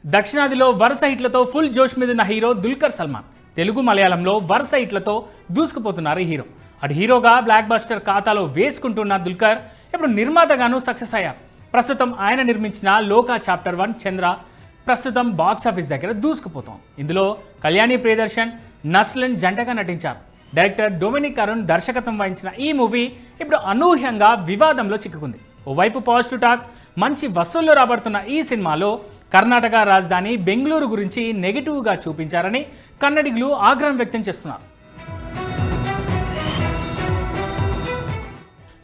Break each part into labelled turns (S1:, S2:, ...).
S1: దక్షిణాదిలో వరుస హిట్లతో ఫుల్ జోష్ మీదున్న హీరో దుల్కర్ సల్మాన్. తెలుగు మలయాళంలో వరుస హిట్లతో దూసుకుపోతున్నారు హీరో. అటు హీరోగా బ్లాక్ బస్టర్ ఖాతాలో వేసుకుంటున్న దుల్కర్ ఇప్పుడు నిర్మాతగాను సక్సెస్ అయ్యారు. ప్రస్తుతం ఆయన నిర్మించిన లోకా చాప్టర్ 1 చంద్ర ప్రస్తుతం బాక్సాఫీస్ దగ్గర దూసుకుపోతోంది. ఇందులో కళ్యాణి ప్రియదర్శన్, నస్లిన్ జంటగా నటించారు. డైరెక్టర్ డొమినిక్ అరుణ్ దర్శకత్వం వహించిన ఈ మూవీ ఇప్పుడు అనూహ్యంగా వివాదంలో చిక్కుకుంది. ఓవైపు పాజిటివ్ టాక్, మంచి వసూళ్లు రాబడుతున్న ఈ సినిమాలో కర్ణాటక రాజధాని బెంగళూరు గురించి నెగిటివ్గా చూపించారని కన్నడిగులు ఆగ్రహం వ్యక్తం చేస్తున్నారు.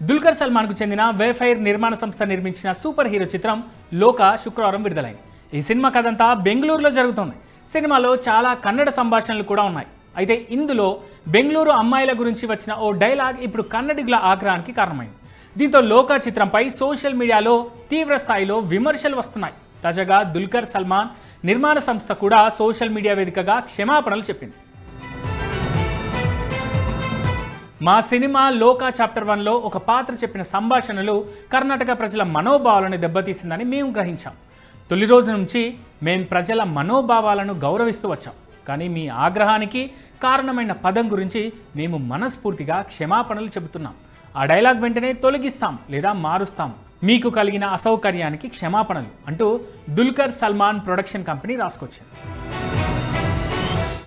S1: దుల్కర్ సల్మాన్కు చెందిన వేఫైర్ నిర్మాణ సంస్థ నిర్మించిన సూపర్ హీరో చిత్రం లోకా శుక్రవారం విడుదలైంది. ఈ సినిమా కథంతా బెంగళూరులో జరుగుతోంది. సినిమాలో చాలా కన్నడ సంభాషణలు కూడా ఉన్నాయి. అయితే ఇందులో బెంగళూరు అమ్మాయిల గురించి వచ్చిన ఓ డైలాగ్ ఇప్పుడు కన్నడిగుల ఆగ్రహానికి కారణమైంది. దీంతో లోకా చిత్రంపై సోషల్ మీడియాలో తీవ్ర స్థాయిలో విమర్శలు వస్తున్నాయి. తాజాగా దుల్కర్ సల్మాన్ నిర్మాణ సంస్థ కూడా సోషల్ మీడియా వేదికగా క్షమాపణలు చెప్పింది. మా సినిమా లోకా చాప్టర్ 1లో ఒక పాత్ర చెప్పిన సంభాషణలు కర్ణాటక ప్రజల మనోభావాలను దెబ్బతీసిందని మేము గ్రహించాం. తొలి రోజు నుంచి మేం ప్రజల మనోభావాలను గౌరవిస్తూ వచ్చాం. కానీ మీ ఆగ్రహానికి కారణమైన పదం గురించి మేము మనస్ఫూర్తిగా క్షమాపణలు చెబుతున్నాం. ఆ డైలాగ్ వెంటనే తొలగిస్తాం లేదా మారుస్తాం. మీకు కలిగిన అసౌకర్యానికి క్షమాపణలు అంటూ దుల్కర్ సల్మాన్ ప్రొడక్షన్ కంపెనీ రాసుకొచ్చింది.